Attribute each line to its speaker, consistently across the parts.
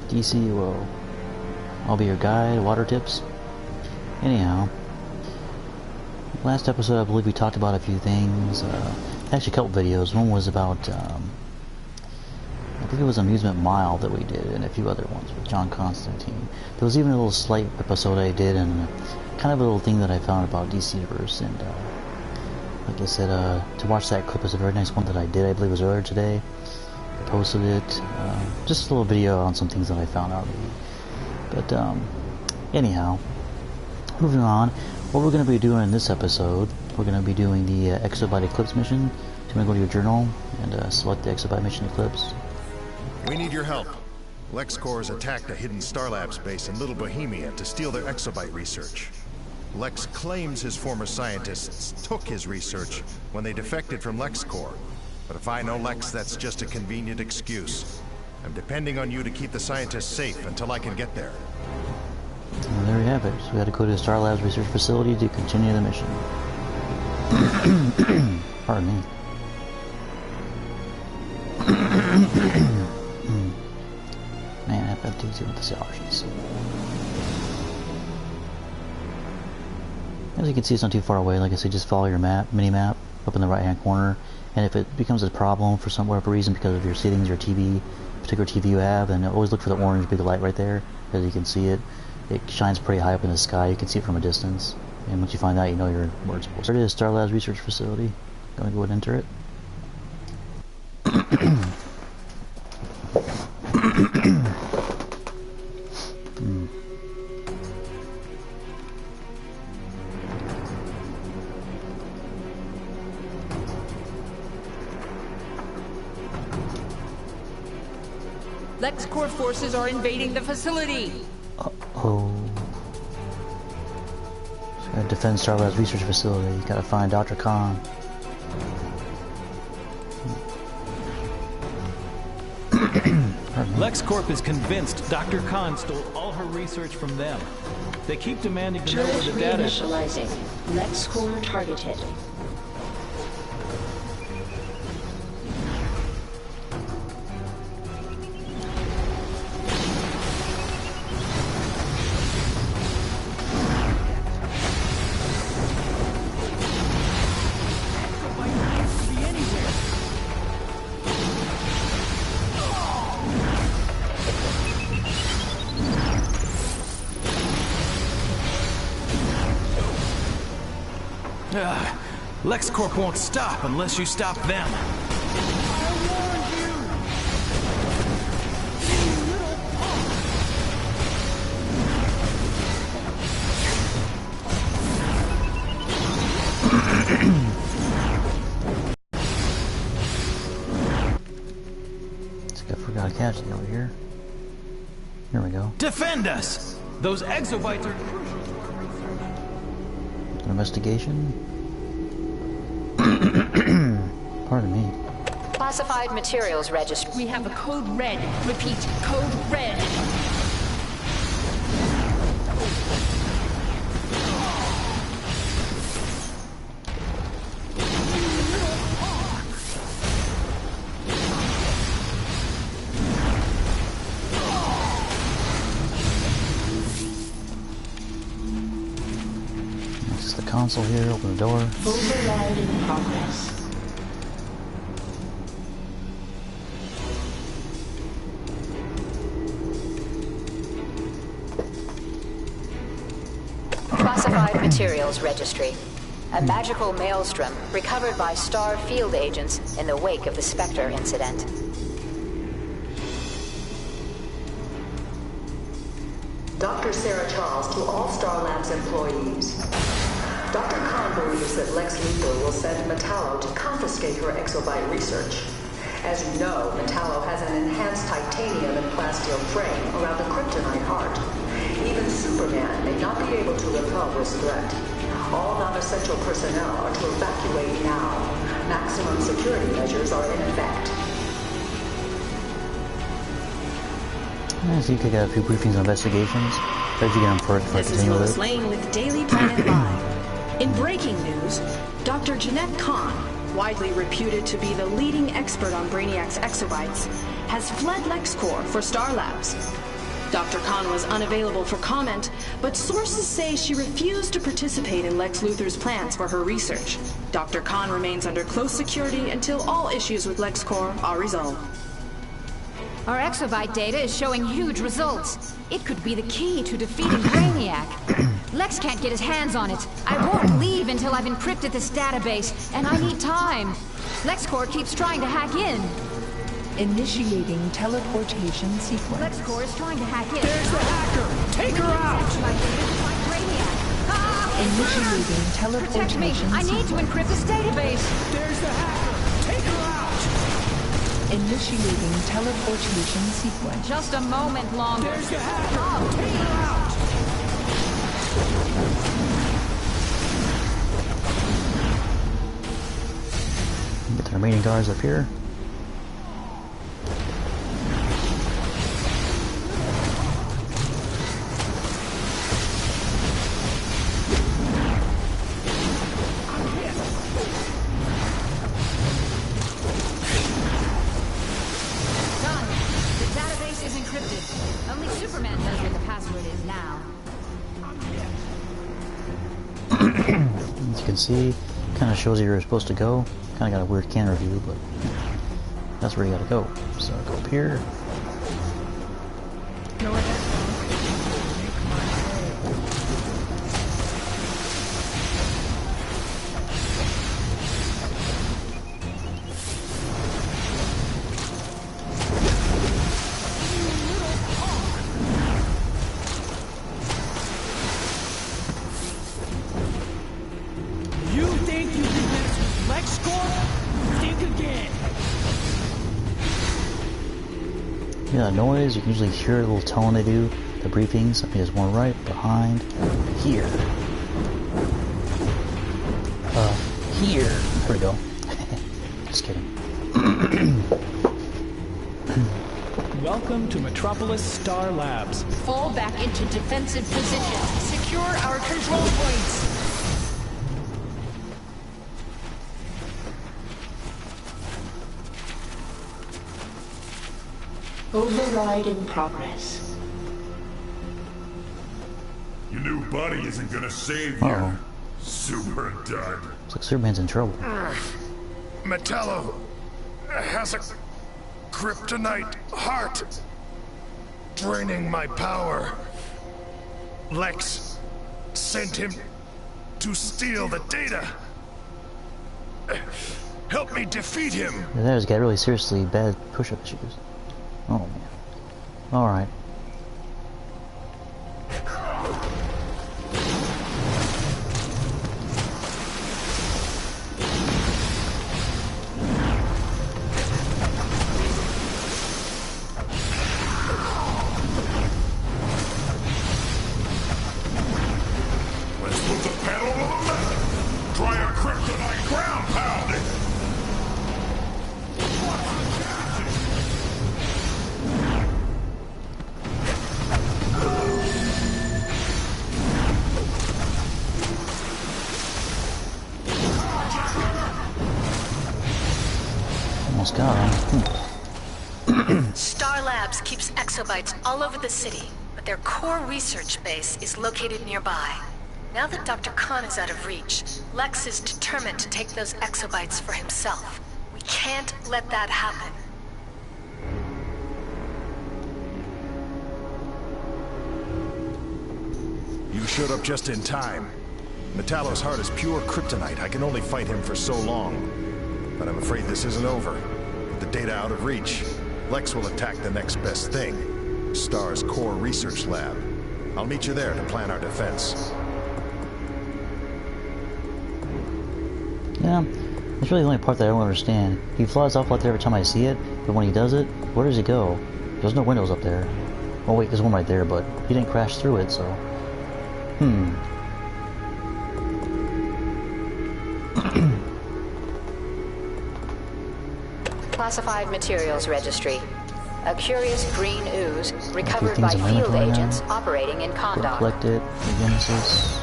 Speaker 1: Dcuo. I'll be your guide, water tips. Anyhow, last episode I believe we talked about a few things. Actually a couple videos. One was about, I think it was Amusement Mile that we did, and a few other ones with John Constantine. There was even a little slight episode I did, and kind of a little thing that I found about DCverse, and like I said, to watch that clip is a very nice one that I did, I believe it was earlier today. I posted it, just a little video on some things that I found out. But anyhow, moving on, what we're going to be doing in this episode, we're going to be doing the Exobyte Eclipse mission. So I'm going to go to your journal and select the Exobyte mission Eclipse.
Speaker 2: We need your help. Lexcorp has attacked a hidden Star Labs base in Little Bohemia to steal their Exobyte research. Lex claims his former scientists took his research when they defected from Lexcorp. But if I know Lex, that's just a convenient excuse. I'm depending on you to keep the scientists safe until I can get there.
Speaker 1: And there we have it. So we had to go to the Star Labs research facility to continue the mission. Pardon me. Man, I have to do with the allergies. As you can see, it's not too far away. Like I said, just follow your map, mini-map, up in the right-hand corner. And if it becomes a problem for whatever reason, because of your settings, your TV, particular TV you have, then always look for the orange big light right there. As you can see it, it shines pretty high up in the sky. You can see it from a distance. And once you find that, you know you're where it's supposed to be. There it is, Star Labs Research Facility. Gonna go ahead and enter it.
Speaker 3: Lexcorp forces are invading the facility.
Speaker 1: Uh-oh. So gotta defend Star Labs Research Facility. You gotta find Dr. Khan.
Speaker 4: Lexcorp is convinced Dr. Khan stole all her research from them. They keep demanding to know where the data is.
Speaker 5: Initializing. Lexcorp targeted.
Speaker 4: Lexcorp won't stop unless you stop them.
Speaker 1: I forgot to catch it over here. Here we go.
Speaker 4: Defend us! Those exobytes are crucial to our research.
Speaker 1: Investigation. Pardon me.
Speaker 5: Classified materials registry.
Speaker 3: We have a code red. Repeat, code red.
Speaker 1: This is the console here. Open the door.
Speaker 5: Override in progress. Classified materials registry. A magical maelstrom recovered by Star field agents in the wake of the Spectre incident.
Speaker 6: Dr. Sarah Charles to all Star Labs employees. Dr. Khan believes that Lex Luthor will send Metallo to confiscate her exobyte research. As you know, Metallo has an enhanced titanium and plasteel frame around the kryptonite heart. Even Superman may not be able to repel this threat. All non-essential personnel are to evacuate now. Maximum security measures are in effect.
Speaker 1: So you could get a few briefings on investigations. Try to get them for
Speaker 7: This is Lois Lane with Daily Planet Live. In breaking news, Dr. Jeanette Kahn, widely reputed to be the leading expert on Brainiac's exobytes, has fled Lexcorp for Star Labs. Dr. Khan was unavailable for comment, but sources say she refused to participate in Lex Luthor's plans for her research. Dr. Khan remains under close security until all issues with Lexcorp are resolved.
Speaker 3: Our Exobyte data is showing huge results. It could be the key to defeating Brainiac. Lex can't get his hands on it. I won't leave until I've encrypted this database, and I need time. Lexcorp keeps trying to hack in.
Speaker 8: Initiating teleportation sequence.
Speaker 3: Lexcorp is trying to hack in.
Speaker 4: There's the hacker! Take her out!
Speaker 8: Initiating
Speaker 3: Protect me!
Speaker 8: teleportation
Speaker 3: I need to encrypt this database!
Speaker 4: There's the hacker! Take her out!
Speaker 8: Initiating teleportation sequence.
Speaker 3: Just a moment longer.
Speaker 4: There's the hacker! Take her out!
Speaker 1: Get the remaining guards up here. See, kind of shows you where you're supposed to go. Kind of got a weird camera view, but that's where you gotta go. So go up here. Yeah, noise, you can usually hear the little tone they do, the briefings. I think there's one right behind here. Here. There we go. Just kidding.
Speaker 4: Welcome to Metropolis Star Labs.
Speaker 3: Fall back into defensive position. Secure our control points.
Speaker 6: Override in progress.
Speaker 9: Your new buddy isn't gonna save you. Super dud.
Speaker 1: Looks like Superman's in trouble.
Speaker 2: Metallo has a kryptonite heart, draining my power. Lex sent him to steal the data. Help me defeat him.
Speaker 1: Yeah, there's got really seriously bad push-up issues. Oh man. Alright.
Speaker 9: Let's put the pedal to the metal. Try a kryptonite ground pounding.
Speaker 1: Almost got him.
Speaker 10: Star Labs keeps exobytes all over the city, but their core research base is located nearby. Now that Dr. Khan is out of reach, Lex is determined to take those exobytes for himself. We can't let that happen.
Speaker 2: You showed up just in time. Metallo's heart is pure kryptonite. I can only fight him for so long. But I'm afraid this isn't over. With the data out of reach, Lex will attack the next best thing. STAR's core research lab. I'll meet you there to plan our defense.
Speaker 1: Yeah, that's really the only part that I don't understand. He flies off like that every time I see it, but when he does it, where does he go? There's no windows up there. Oh wait, there's one right there, but he didn't crash through it, so...
Speaker 5: Classified Materials Registry. A curious green ooze recovered by field agents operating in Condor.
Speaker 1: Collected, Genesis,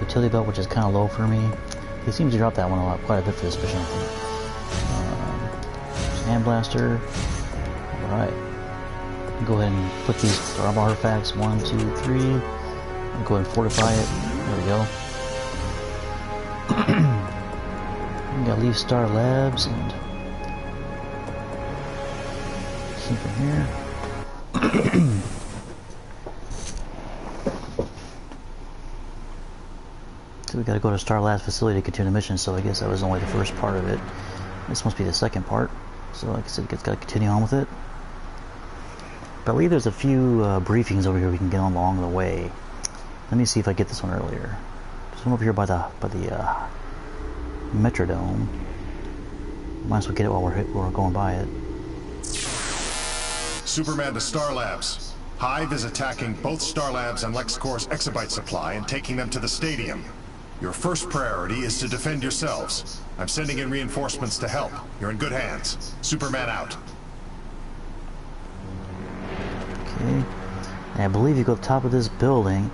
Speaker 1: utility belt, which is kind of low for me. He seems to drop that one a lot, quite a bit for this mission, I think. Hand blaster. Alright. Go ahead and put these artifacts 1, 2, 3. And go ahead and fortify it. There we go. We gotta leave Star Labs and see from here. So we gotta go to Star Labs facility to continue the mission, so I guess that was only the first part of it. This must be the second part. So like I said, it's gotta continue on with it. But I believe there's a few briefings over here we can get on along the way. Let me see if I get this one earlier. There's one over here by the Metrodome. Might as well get it while we're going by it.
Speaker 2: Superman to Star Labs. Hive is attacking both Star Labs and Lexcorp's Exobyte supply and taking them to the stadium. Your first priority is to defend yourselves. I'm sending in reinforcements to help. You're in good hands. Superman out.
Speaker 1: Okay. And I believe you go to the top of this building.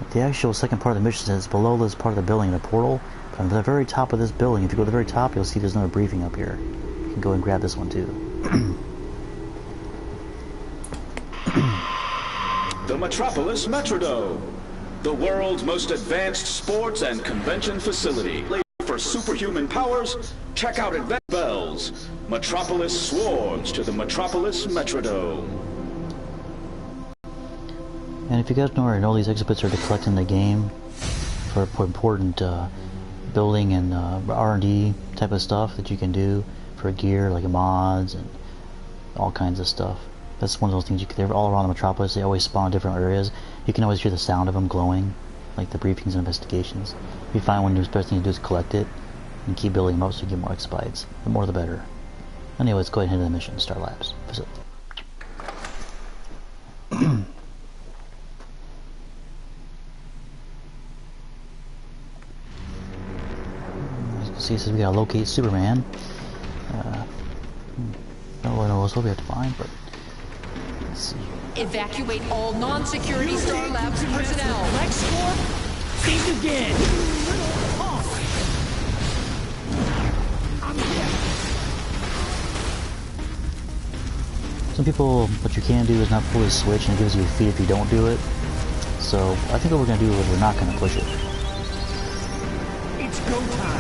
Speaker 1: The actual second part of the mission says below this part of the building in a portal. But on the very top of this building, if you go to the very top, you'll see there's another briefing up here. You can go and grab this one too.
Speaker 11: The Metropolis Metrodome, the world's most advanced sports and convention facility. For superhuman powers, check out Advent Bells. Metropolis swarms to the Metropolis Metrodome.
Speaker 1: And if you guys don't already know, these exhibits are to collect in the game for important building and R&D type of stuff that you can do for gear, like mods and all kinds of stuff. That's one of those things they're all around the Metropolis. They always spawn in different areas. You can always hear the sound of them glowing, like the briefings and investigations. If you find one, the best thing to do is collect it and keep building them up so you get more exobytes. The more the better. Anyway, let's go ahead and head to the mission, Star Labs facility. As you can see, it says we gotta locate Superman. I don't really know what else we have to find, but let's see.
Speaker 12: Evacuate all non-security Star Labs personnel. Lexcorp, think again.
Speaker 1: Some people, what you can do is not fully switch, and it gives you a feed if you don't do it. So I think what we're going to do is we're not going to push it.
Speaker 12: It's go time.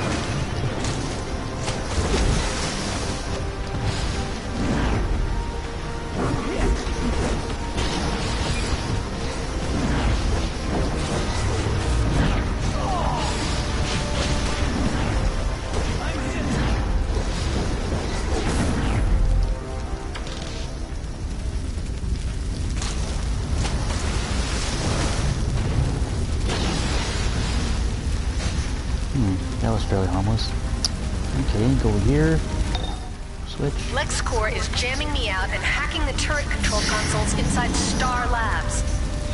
Speaker 1: That was fairly harmless. Okay, go here. Switch.
Speaker 10: Lexcorp is jamming me out and hacking the turret control consoles inside Star Labs.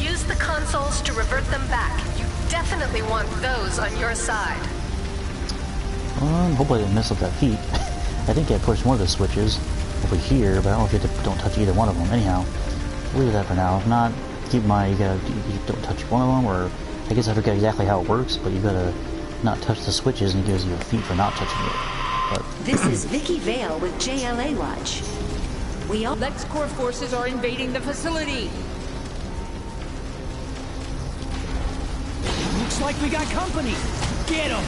Speaker 10: Use the consoles to revert them back. You definitely want those on your side.
Speaker 1: Hopefully I didn't mess up that feat. I think I pushed one of the switches over here, but I don't know if you have to, don't touch either one of them. Anyhow, we'll leave that for now. If not, keep in mind you don't touch one of them, or I guess I forget exactly how it works, but you gotta not touch the switches and it gives you a feat for not touching it. But
Speaker 13: this is Vicky Vale with JLA Watch. We all
Speaker 12: Lexcorp forces are invading the facility. Looks like we got company. Get them.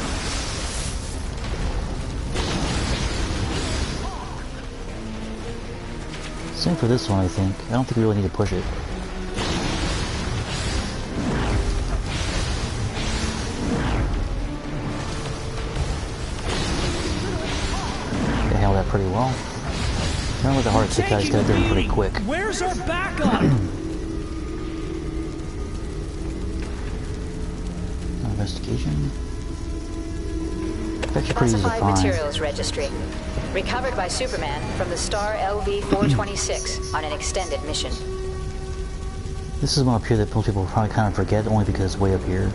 Speaker 1: same for this one, I think. I don't think we really need to push it. They handled that pretty well. Remember the hard kick guys got there pretty quick.
Speaker 12: Where's our backup?
Speaker 1: Investigation. Actually pretty easy to
Speaker 5: Classified
Speaker 1: find.
Speaker 5: materials registry. Recovered by Superman from the Star LV-426 on an extended mission.
Speaker 1: This is one up here that most people probably kind of forget, only because it's way up here.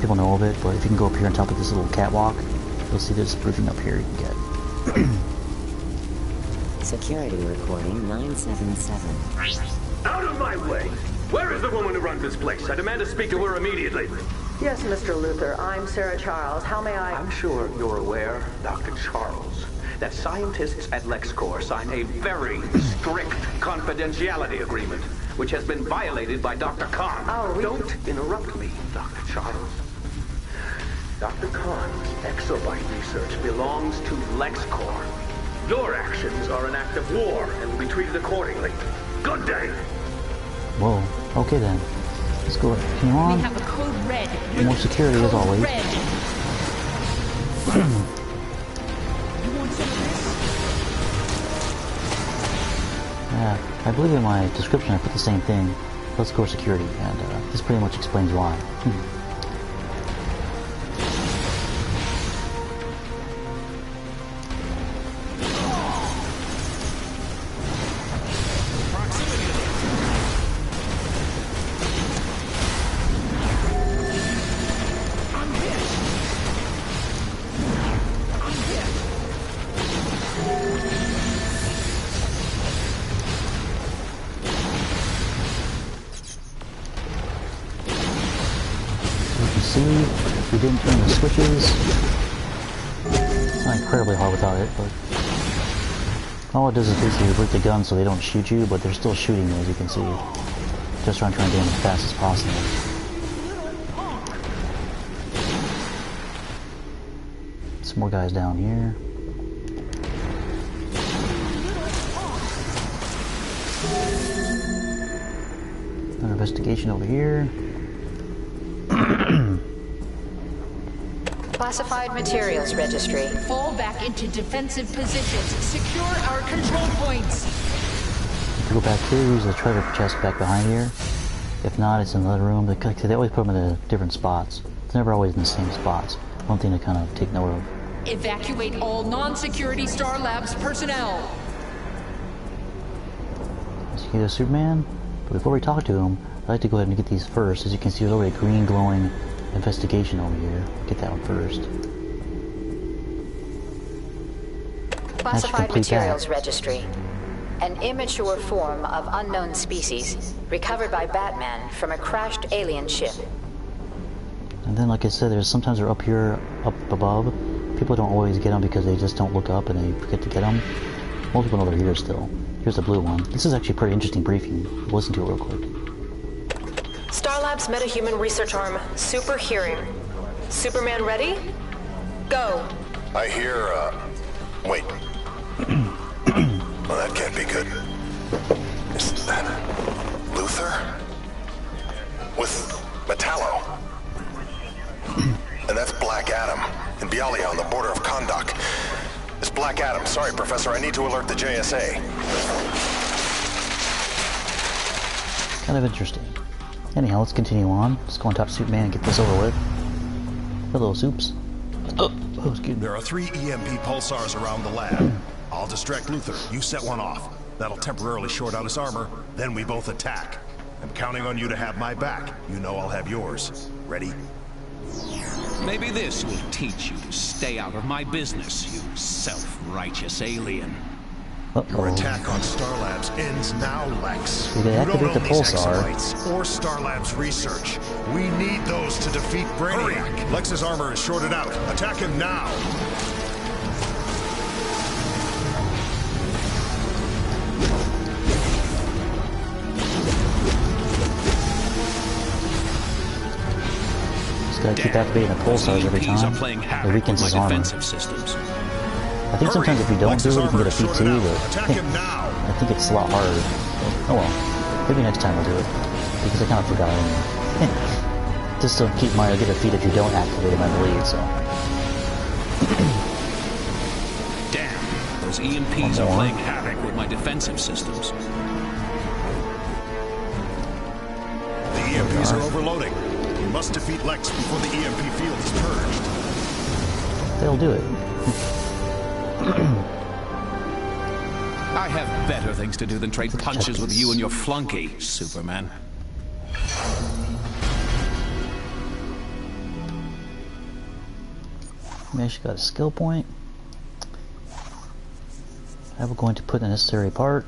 Speaker 1: People know of it, but if you can go up here on top of this little catwalk, you'll see this briefing up here you can get.
Speaker 14: Security recording 977.
Speaker 15: Out of my way! Where is the woman who runs this place? I demand to speak to her immediately.
Speaker 6: Yes, Mr. Luthor. I'm Sarah Charles. How may I...
Speaker 15: I'm sure you're aware, Dr. Charles, that scientists at Lexcorp sign a very strict confidentiality agreement, which has been violated by Dr. Khan.
Speaker 6: Oh,
Speaker 15: Don't interrupt me, Dr. Charles. Dr. Khan's Exobyte research belongs to Lexcorp. Your actions are an act of war and will be treated accordingly. Good day.
Speaker 1: Whoa. Okay then. Let's go. Continue on.
Speaker 12: We have a code red.
Speaker 1: More security as always.
Speaker 12: Red. You want some of this?
Speaker 1: Yeah, I believe in my description I put the same thing. Let's go security, and this pretty much explains why. If you didn't turn the switches, it's not incredibly hard without it, but all it does is basically break the gun so they don't shoot you, but they're still shooting you, as you can see. Just trying to get them as fast as possible. Some more guys down here. Another investigation over here.
Speaker 5: Classified materials registry.
Speaker 12: Fall back into defensive positions. Secure our control points.
Speaker 1: If you go back here, use the treasure chest back behind here. If not, it's in another room. They always put them in the different spots. It's never always in the same spots. One thing to kind of take note of.
Speaker 12: Evacuate all non-security Star Labs personnel.
Speaker 1: So you get a Superman, but before we talk to him, I'd like to go ahead and get these first. As you can see, there's already a green glowing investigation over here. Get that one first.
Speaker 5: Classified materials registry. An immature form of unknown species, recovered by Batman from a crashed alien ship.
Speaker 1: And then, like I said, sometimes they're up here, up above. People don't always get them because they just don't look up and they forget to get them. Most people know they're here still. Here's the blue one. This is actually a pretty interesting briefing. Listen to it real quick.
Speaker 16: Star Labs Metahuman Research Arm, super hearing. Superman ready? Go.
Speaker 2: I hear, wait. Well, that can't be good. Is that Luthor? With Metallo. And that's Black Adam in Bialia on the border of Kondak. It's Black Adam. Sorry, Professor, I need to alert the JSA.
Speaker 1: Kind of interesting. Anyhow, let's continue on. Let's go on top of Superman and get this over with. Hello, Soups. Oh, excuse me.
Speaker 2: There are 3 EMP pulsars around the lab. I'll distract Luthor. You set one off. That'll temporarily short out his armor. Then we both attack. I'm counting on you to have my back. You know I'll have yours. Ready?
Speaker 17: Maybe this will teach you to stay out of my business, you self-righteous alien.
Speaker 2: Your attack on Star Labs ends now, Lex.
Speaker 1: You don't own
Speaker 2: these Exobytes or Star Labs research. We need those to defeat Brainiac. Hurry. Lex's armor is shorted out. Attack him now.
Speaker 1: Just gotta keep activating the pulsars every time. It weakens his armor. I think sometimes if you don't do it, you can get a feat too, but I think it's a lot harder. Oh well, maybe next time I'll do it, because I kind of forgot anyway. Just to keep my get a feat if you don't activate him, I believe, so.
Speaker 17: Damn, those EMPs are playing havoc with my defensive systems.
Speaker 2: The EMPs are overloading. You must defeat Lex before the EMP field is purged.
Speaker 1: They'll do it.
Speaker 17: I have better things to do than trade punches with you and your flunky, Superman.
Speaker 1: She got a skill point. I'm going to put in a necessary part.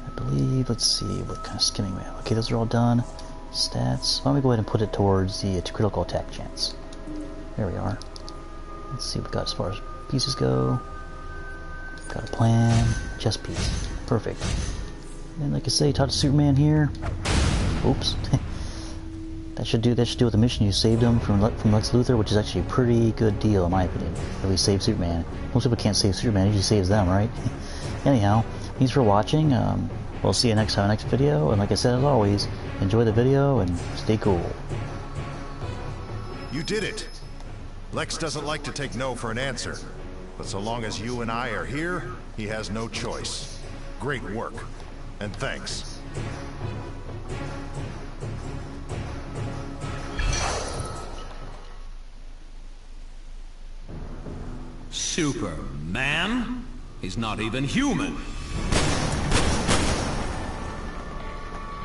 Speaker 1: I believe, let's see, what kind of skimming we have. Okay, those are all done. Stats. Why don't we go ahead and put it towards the critical attack chance. There we are. Let's see what we got as far as pieces go. Got a plan. Chess piece. Perfect. And like I say, talk to Superman here. Oops. that should do with the mission. You saved him from Lex Luthor, which is actually a pretty good deal in my opinion. At least save Superman. Most people can't save Superman, he usually saves them, right? Anyhow, thanks for watching. We'll see you next time, next video. And like I said, as always, enjoy the video and stay cool.
Speaker 2: You did it. Lex doesn't like to take no for an answer. But so long as you and I are here, he has no choice. Great work. And thanks.
Speaker 17: Superman? He's not even human.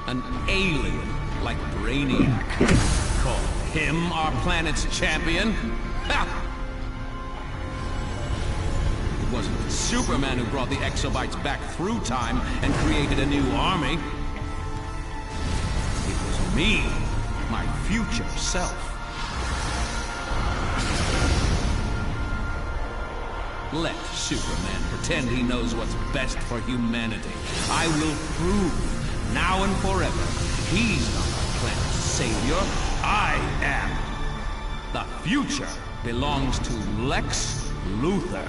Speaker 17: An alien like Brainiac. Call him our planet's champion? Ha! It wasn't Superman who brought the Exobytes back through time and created a new army. It was me, my future self. Let Superman pretend he knows what's best for humanity. I will prove, now and forever, he's not the planet's savior. I am. The future belongs to Lex Luthor.